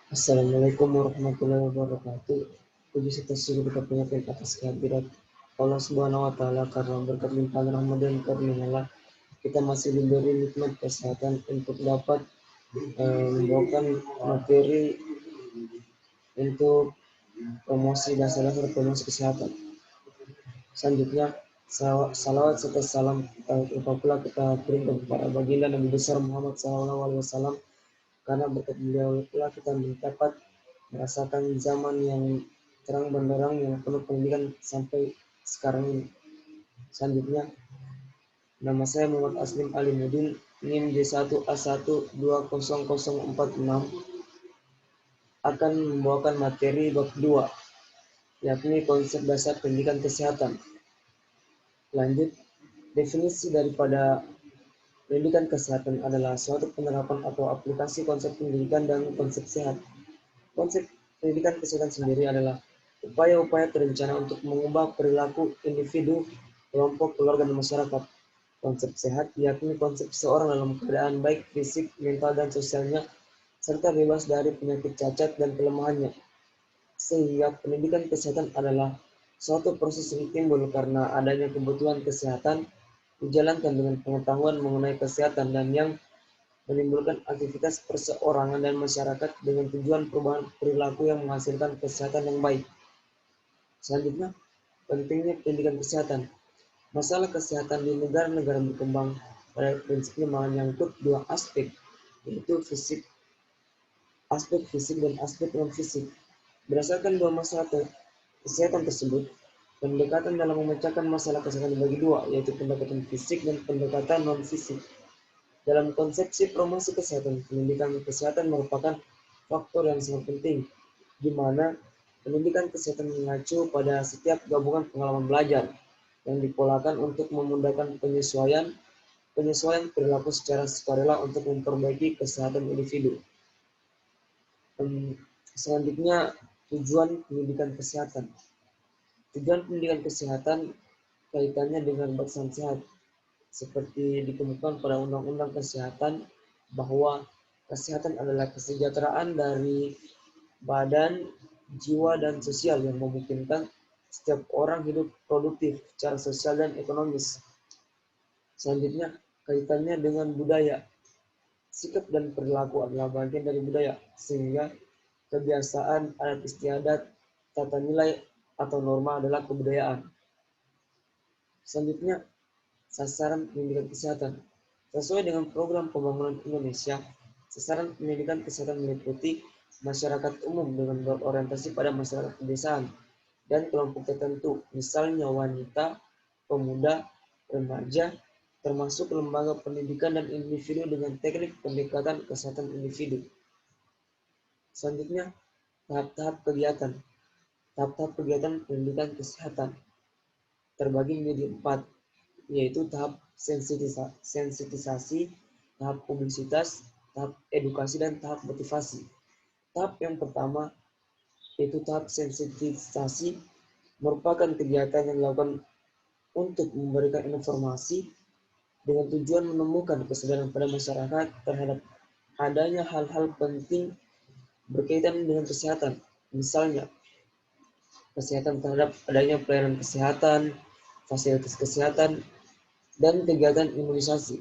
Assalamualaikum warahmatullahi wabarakatuh. Puji serta syukur kita panjatkan atas kehadirat Allah Subhanahu wa Ta'ala, karena berkat limpahan rahmat dan karunia kita masih diberi nikmat kesehatan untuk dapat membawakan materi untuk promosi dan salah satu promosi kesehatan. Selanjutnya, salawat serta salam kita pula kita berikan kepada baginda Nabi besar Muhammad SAW, karena berkat beliau itulah kita mendapat merasakan zaman yang terang benderang yang penuh pendidikan sampai sekarang ini. Selanjutnya, nama saya Muhammad Aslim Alimuddin, NIM J1A1200046, akan membawakan materi bab 2, yakni konsep dasar pendidikan kesehatan. Lanjut, definisi daripada pendidikan kesehatan adalah suatu penerapan atau aplikasi konsep pendidikan dan konsep sehat. Konsep pendidikan kesehatan sendiri adalah upaya-upaya terencana untuk mengubah perilaku individu, kelompok, keluarga, dan masyarakat. Konsep sehat yakni konsep seorang dalam keadaan baik fisik, mental, dan sosialnya, serta bebas dari penyakit cacat dan kelemahannya. Sehingga pendidikan kesehatan adalah suatu proses yang timbul karena adanya kebutuhan kesehatan dijalankan dengan pengetahuan mengenai kesehatan dan yang menimbulkan aktivitas perseorangan dan masyarakat dengan tujuan perubahan perilaku yang menghasilkan kesehatan yang baik. Selanjutnya, pentingnya pendidikan kesehatan. Masalah kesehatan di negara-negara berkembang pada prinsipnya menyangkut dua aspek, yaitu aspek fisik dan aspek non-fisik. Berdasarkan dua masalah kesehatan tersebut, pendekatan dalam memecahkan masalah kesehatan dibagi dua, yaitu pendekatan fisik dan pendekatan non-fisik. Dalam konsepsi promosi kesehatan, pendidikan kesehatan merupakan faktor yang sangat penting, di mana pendidikan kesehatan mengacu pada setiap gabungan pengalaman belajar yang dipolakan untuk memudahkan penyesuaian perilaku secara sukarela untuk memperbaiki kesehatan individu. Selanjutnya, tujuan pendidikan kesehatan. Tujuan pendidikan kesehatan kaitannya dengan batasan sehat, seperti ditemukan pada Undang-Undang Kesehatan bahwa kesehatan adalah kesejahteraan dari badan, jiwa, dan sosial yang memungkinkan setiap orang hidup produktif secara sosial dan ekonomis. Selanjutnya, kaitannya dengan budaya. Sikap dan perilaku adalah bagian dari budaya, sehingga kebiasaan, adat istiadat, tata nilai, atau norma adalah kebudayaan. Selanjutnya, sasaran pendidikan kesehatan. Sesuai dengan program pembangunan Indonesia, sasaran pendidikan kesehatan meliputi masyarakat umum dengan berorientasi pada masyarakat pedesaan dan kelompok tertentu, misalnya wanita, pemuda, remaja, termasuk lembaga pendidikan dan individu dengan teknik pendekatan kesehatan individu. Selanjutnya, tahap-tahap kegiatan. Tahap-tahap kegiatan pendidikan kesehatan terbagi menjadi 4, yaitu tahap sensitisasi, tahap publisitas, tahap edukasi, dan tahap motivasi. Tahap yang pertama, yaitu tahap sensitisasi, merupakan kegiatan yang dilakukan untuk memberikan informasi dengan tujuan menemukan kesadaran pada masyarakat terhadap adanya hal-hal penting berkaitan dengan kesehatan. Misalnya, kesehatan terhadap adanya pelayanan kesehatan, fasilitas kesehatan, dan kegiatan imunisasi.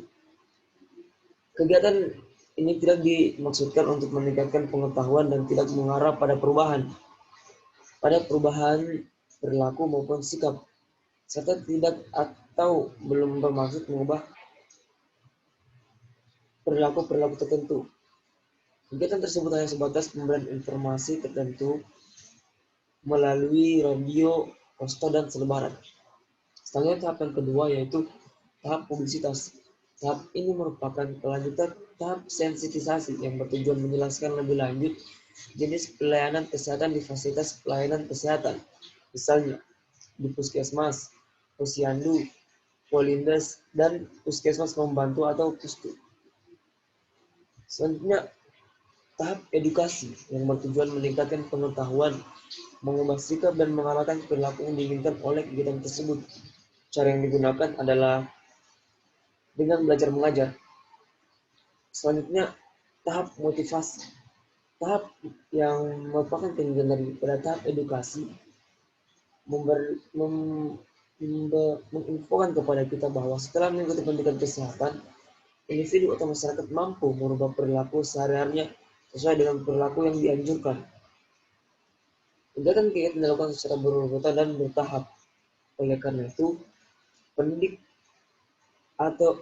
Kegiatan ini tidak dimaksudkan untuk meningkatkan pengetahuan dan tidak mengarah pada perubahan perilaku maupun sikap, serta tidak atau belum bermaksud mengubah perilaku-perilaku tertentu. Kegiatan tersebut hanya sebatas pemberian informasi tertentu melalui radio, poster, dan selebaran. Selanjutnya, tahap yang kedua yaitu tahap publisitas. Tahap ini merupakan kelanjutan tahap sensitisasi yang bertujuan menjelaskan lebih lanjut jenis pelayanan kesehatan di fasilitas pelayanan kesehatan, misalnya di puskesmas, posyandu, polindes, dan puskesmas pembantu atau pustu. Selanjutnya, tahap edukasi yang bertujuan meningkatkan pengetahuan, mengubah sikap, dan mengarahkan perilaku yang diinginkan oleh kegiatan tersebut. Cara yang digunakan adalah dengan belajar mengajar. Selanjutnya, tahap motivasi. Tahap yang merupakan pendidikan pada tahap edukasi menginfokan kepada kita bahwa setelah mengikuti pendidikan kesehatan, individu atau masyarakat mampu merubah perilaku sehari-harinya sesuai dengan perilaku yang dianjurkan. Kegiatan-kegiatan dilakukan secara berurutan dan bertahap. Oleh karena itu, pendidik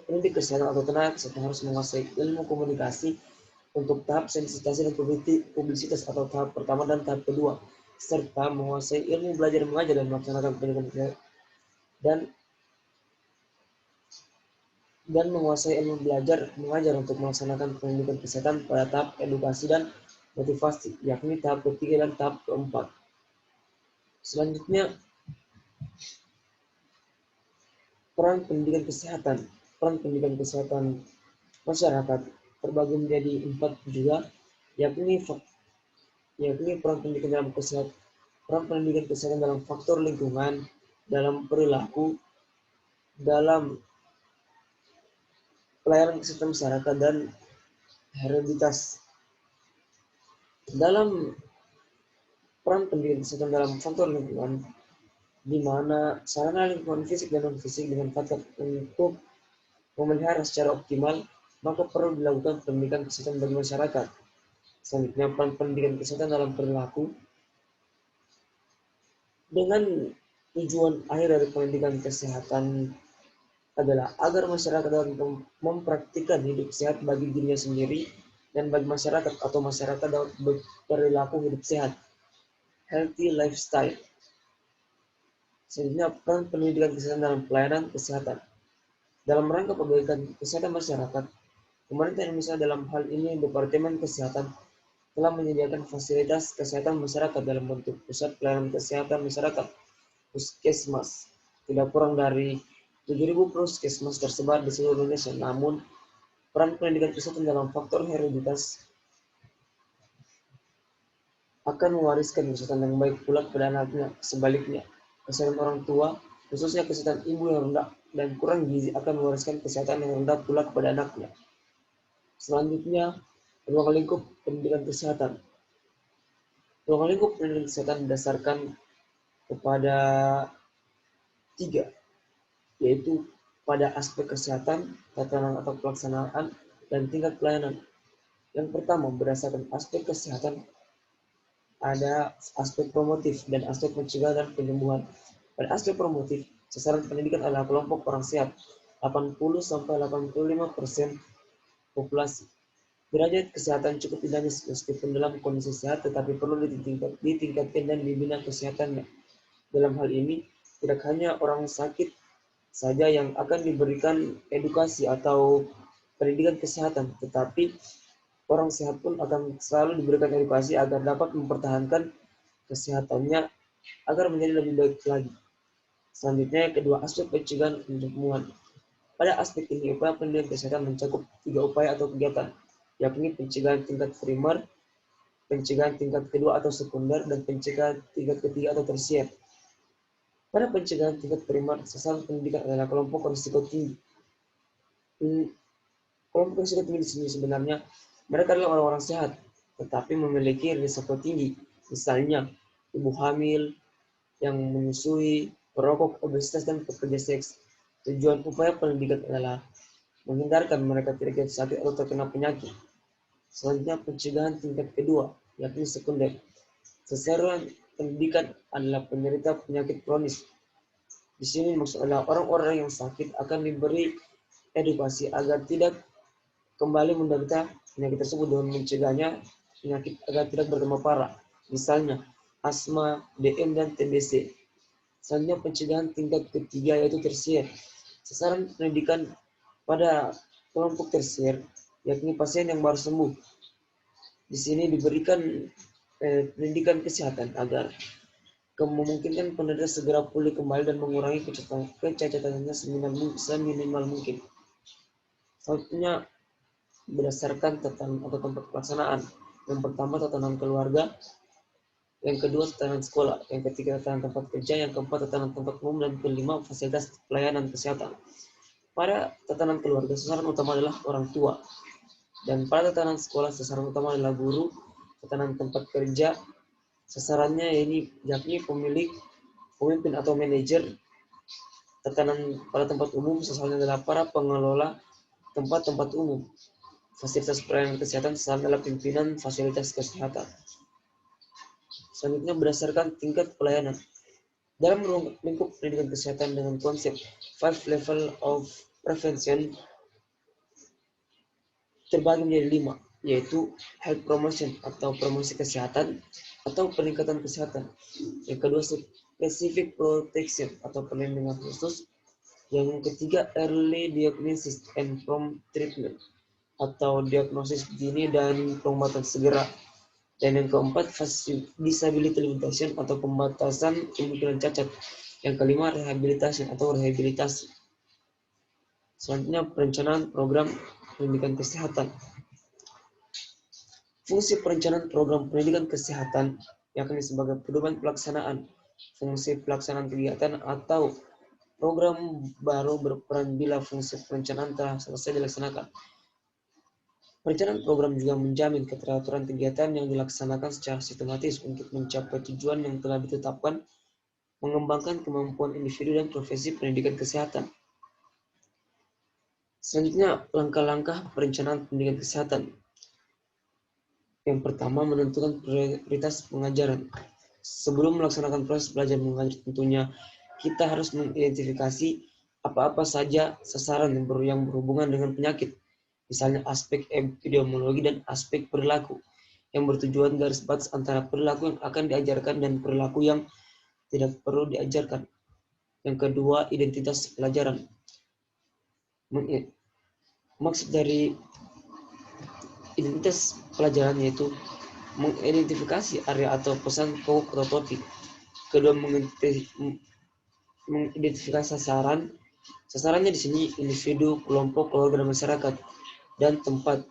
pendidik kesehatan atau tenaga kesehatan harus menguasai ilmu komunikasi untuk tahap sensitasi dan publisitas atau tahap pertama dan tahap kedua, serta menguasai ilmu belajar mengajar dan melaksanakan pendidikan kesehatan dan menguasai ilmu belajar mengajar untuk melaksanakan pendidikan kesehatan pada tahap edukasi dan motivasi, yakni tahap ketiga dan tahap keempat. Selanjutnya, peran pendidikan kesehatan. Peran pendidikan kesehatan masyarakat terbagi menjadi 4 juga, yakni peran pendidikan kesehatan dalam faktor lingkungan, dalam perilaku, dalam pelayanan kesehatan masyarakat, dan hereditas. Dalam peran pendidikan kesehatan dalam faktor lingkungan, di mana sarana lingkungan fisik dan non-fisik dimanfaatkan untuk memelihara secara optimal, maka perlu dilakukan pendidikan kesehatan bagi masyarakat. Selanjutnya, peran pendidikan kesehatan dalam perilaku. Dengan tujuan akhir dari pendidikan kesehatan adalah agar masyarakat dapat mempraktikkan hidup sehat bagi dirinya sendiri dan bagi masyarakat, atau masyarakat dapat berperilaku hidup sehat, healthy lifestyle. Selanjutnya, peran pendidikan kesehatan dalam pelayanan kesehatan. Dalam rangka perbaikan kesehatan masyarakat, pemerintah Indonesia, dalam hal ini Departemen Kesehatan, telah menyediakan fasilitas kesehatan masyarakat dalam bentuk pusat pelayanan kesehatan masyarakat Puskesmas. Tidak kurang dari 7.000 puskesmas tersebar di seluruh Indonesia. Namun, peran pendidikan kesehatan dalam faktor hereditas akan mewariskan kesehatan yang baik pula kepada anaknya. Sebaliknya, kesehatan orang tua, khususnya kesehatan ibu yang rendah dan kurang gizi, akan mewariskan kesehatan yang rendah pula kepada anaknya. Selanjutnya, ruang lingkup pendidikan kesehatan. Ruang lingkup pendidikan kesehatan didasarkan kepada 3, yaitu pada aspek kesehatan, tatanan atau pelaksanaan, dan tingkat pelayanan. Yang pertama, berdasarkan aspek kesehatan, ada aspek promotif dan aspek pencegahan dan penyembuhan. Pada aspek promotif, sasaran pendidikan adalah kelompok orang sehat, 80-85% populasi. Derajat kesehatan cukup dinamis meskipun dalam kondisi sehat, tetapi perlu ditingkatkan dan dibina kesehatannya. Dalam hal ini, tidak hanya orang sakit saja yang akan diberikan edukasi atau pendidikan kesehatan, tetapi orang sehat pun akan selalu diberikan edukasi agar dapat mempertahankan kesehatannya agar menjadi lebih baik lagi. Selanjutnya, kedua, aspek pencegahan penyembuhan. Pada aspek ini, upaya pendidikan kesehatan mencakup 3 upaya atau kegiatan, yakni pencegahan tingkat primer, pencegahan tingkat kedua atau sekunder, dan pencegahan tingkat ketiga atau tersier. Pada pencegahan tingkat primer, sasaran pendidikan adalah kelompok risiko tinggi. Kelompok risiko tinggi di sini sebenarnya mereka adalah orang-orang sehat, tetapi memiliki risiko tinggi. Misalnya, ibu hamil, yang menyusui, perokok, obesitas, dan pekerja seks. Tujuan upaya pendidikan adalah menghindarkan mereka tidak jatuh sakit atau terkena penyakit. Selanjutnya, pencegahan tingkat kedua, yakni sekunder. Sasaran pendidikan adalah penderita penyakit kronis. Di sini maksud adalah orang-orang yang sakit akan diberi edukasi agar tidak kembali menderita penyakit tersebut dengan mencegahnya penyakit agar tidak bertambah parah. Misalnya, asma, DM, dan TBC. Selanjutnya, pencegahan tingkat ketiga yaitu tersier. Sasaran pendidikan pada kelompok tersier, yakni pasien yang baru sembuh. Di sini diberikan pendidikan kesehatan agar memungkinkan penderita segera pulih kembali dan mengurangi kecacatannya seminimal mungkin. Selanjutnya, berdasarkan tatanan atau tempat pelaksanaan. Yang pertama, tatanan keluarga. Yang kedua, tatanan sekolah. Yang ketiga, tatanan tempat kerja. Yang keempat, tatanan tempat umum. Dan kelima, fasilitas pelayanan kesehatan. Pada tatanan keluarga, sasaran utama adalah orang tua. Dan pada tatanan sekolah, sasaran utama adalah guru. tekanan tempat kerja. Sasarannya yakni pemimpin atau manajer. Tekanan pada tempat umum, sasarannya adalah para pengelola tempat-tempat umum. Fasilitas pelayanan kesehatan, sasaran adalah pimpinan fasilitas kesehatan. Selanjutnya berdasarkan tingkat pelayanan. Dalam lingkup pendidikan kesehatan dengan konsep 5 level of prevention terbagi menjadi 5, yaitu health promotion atau promosi kesehatan atau peningkatan kesehatan. Yang kedua specific protection atau perlindungan khusus. Yang ketiga early diagnosis and prompt treatment atau diagnosis dini dan pengobatan segera. Dan yang keempat disability limitation atau pembatasan kemungkinan cacat. Yang kelima rehabilitation atau rehabilitasi. Selanjutnya perencanaan program pendidikan kesehatan. Fungsi perencanaan program pendidikan kesehatan yakni sebagai pedoman pelaksanaan fungsi pelaksanaan kegiatan atau program baru berperan bila fungsi perencanaan telah selesai dilaksanakan. Perencanaan program juga menjamin keteraturan kegiatan yang dilaksanakan secara sistematis untuk mencapai tujuan yang telah ditetapkan, mengembangkan kemampuan individu dan profesi pendidikan kesehatan. Selanjutnya, langkah-langkah perencanaan pendidikan kesehatan. Yang pertama, menentukan prioritas pengajaran. Sebelum melaksanakan proses belajar mengajar, tentunya kita harus mengidentifikasi apa-apa saja sasaran yang berhubungan dengan penyakit. Misalnya aspek epidemiologi dan aspek perilaku yang bertujuan garis batas antara perilaku yang akan diajarkan dan perilaku yang tidak perlu diajarkan. Yang kedua, identitas pelajaran. Maksud dari identitas pelajaran yaitu mengidentifikasi area atau pesan pokok atau topik. Kedua, mengidentifikasi sasaran. Sasarannya di sini individu, kelompok, keluarga, dan masyarakat. Dan tempat.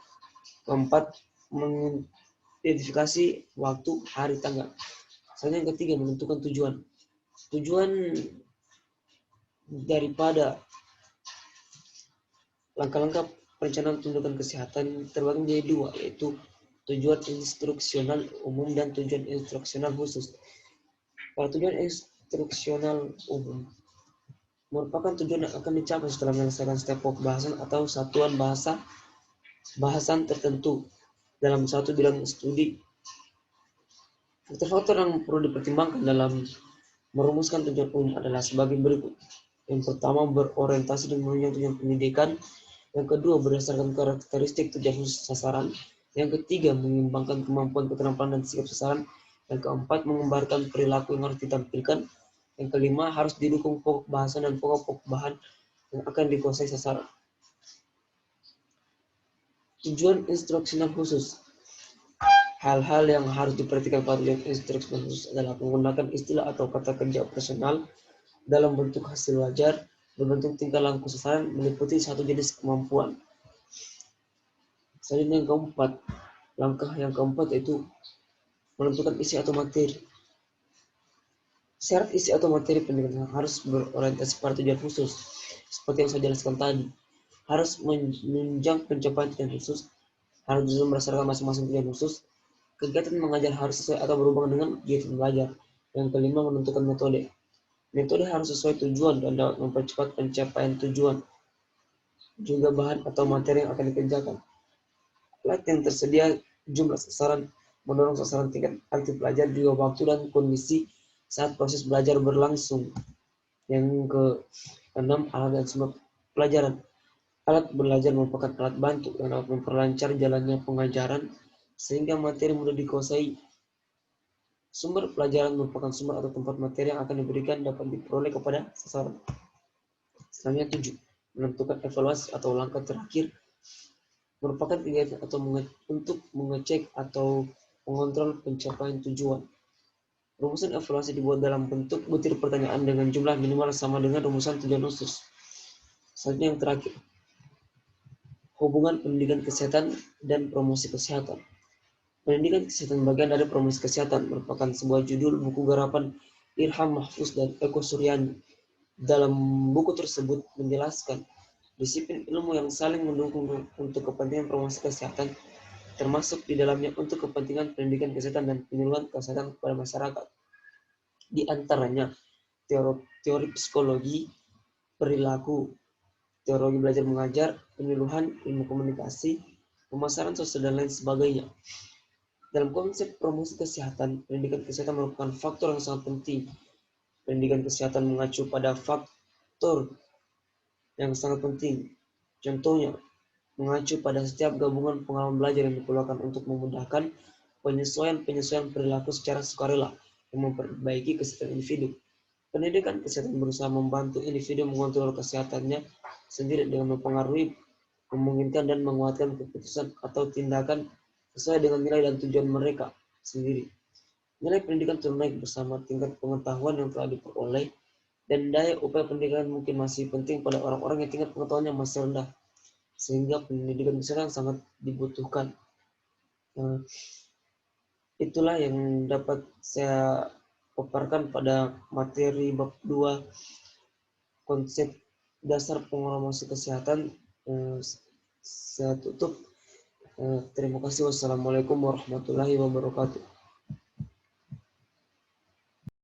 Keempat, mengidentifikasi waktu, hari, tanggal. Selanjutnya yang ketiga, menentukan tujuan. Tujuan daripada langkah-langkah perencanaan pendidikan kesehatan terbagi menjadi dua, yaitu tujuan instruksional umum dan tujuan instruksional khusus. Pada tujuan instruksional umum merupakan tujuan yang akan dicapai setelah menyelesaikan setiap pokok bahasan atau satuan bahasan tertentu dalam satu bidang studi. Faktor-faktor yang perlu dipertimbangkan dalam merumuskan tujuan umum adalah sebagai berikut. Yang pertama, berorientasi dengan menunjang tujuan pendidikan. Yang kedua, berdasarkan karakteristik tujuan khusus sasaran. Yang ketiga, mengembangkan kemampuan, keterampilan, dan sikap sasaran. Yang keempat, menggambarkan perilaku yang harus ditampilkan. Yang kelima, harus didukung pokok bahasan dan pokok bahan yang akan dikuasai sasaran. Tujuan instruksional khusus. Hal-hal yang harus diperhatikan pada tujuan instruksional khusus adalah menggunakan istilah atau kata kerja operasional dalam bentuk hasil wajar, berbentuk tingkah laku sasaran, meliputi satu jenis kemampuan. Selanjutnya yang keempat, langkah yang keempat yaitu menentukan isi atau materi. Syarat isi atau materi pendidikan harus berorientasi pada tujuan khusus, seperti yang saya jelaskan tadi. Harus menunjang pencapaian tujuan khusus, harus disusun berdasarkan masing-masing tujuan khusus. Kegiatan mengajar harus sesuai atau berhubungan dengan kegiatan belajar. Yang kelima, menentukan metode. Metode harus sesuai tujuan dan dapat mempercepat pencapaian tujuan. Juga bahan atau materi yang akan dikerjakan. Alat yang tersedia, jumlah sasaran, mendorong sasaran tingkat aktif belajar, juga waktu dan kondisi saat proses belajar berlangsung. Yang keenam, alat dan sumber pelajaran. Alat belajar merupakan alat bantu yang dapat memperlancar jalannya pengajaran sehingga materi mudah dikuasai. Sumber pelajaran merupakan sumber atau tempat materi yang akan diberikan dapat diperoleh kepada sasaran. Selanjutnya 7. Menentukan evaluasi atau langkah terakhir merupakan kegiatan atau untuk mengecek atau mengontrol pencapaian tujuan. Rumusan evaluasi dibuat dalam bentuk butir pertanyaan dengan jumlah minimal sama dengan rumusan tujuan khusus. Selanjutnya yang terakhir, hubungan pendidikan kesehatan dan promosi kesehatan. Pendidikan kesehatan bagian dari promosi kesehatan merupakan sebuah judul buku garapan Irham Mahfuz dan Eko Suryani. Dalam buku tersebut menjelaskan disiplin ilmu yang saling mendukung untuk kepentingan promosi kesehatan termasuk di dalamnya untuk kepentingan pendidikan kesehatan dan penyuluhan kesehatan kepada masyarakat. Di antaranya teori psikologi, perilaku, teori belajar mengajar, penyuluhan, ilmu komunikasi, pemasaran sosial, dan lain sebagainya. Dalam konsep promosi kesehatan, pendidikan kesehatan merupakan faktor yang sangat penting. Pendidikan kesehatan mengacu pada faktor yang sangat penting. Contohnya, mengacu pada setiap gabungan pengalaman belajar yang dikeluarkan untuk memudahkan penyesuaian perilaku secara sukarela yang memperbaiki kesehatan individu. Pendidikan kesehatan berusaha membantu individu mengontrol kesehatannya sendiri dengan mempengaruhi, memungkinkan, dan menguatkan keputusan atau tindakan sesuai dengan nilai dan tujuan mereka sendiri. Nilai pendidikan turun naik bersama tingkat pengetahuan yang telah diperoleh, dan daya upaya pendidikan mungkin masih penting pada orang-orang yang tingkat pengetahuannya masih rendah, sehingga pendidikan kesehatan sangat dibutuhkan. Itulah yang dapat saya paparkan pada materi bab 2 konsep dasar promosi kesehatan. Saya tutup. Terima kasih. Wassalamualaikum warahmatullahi wabarakatuh.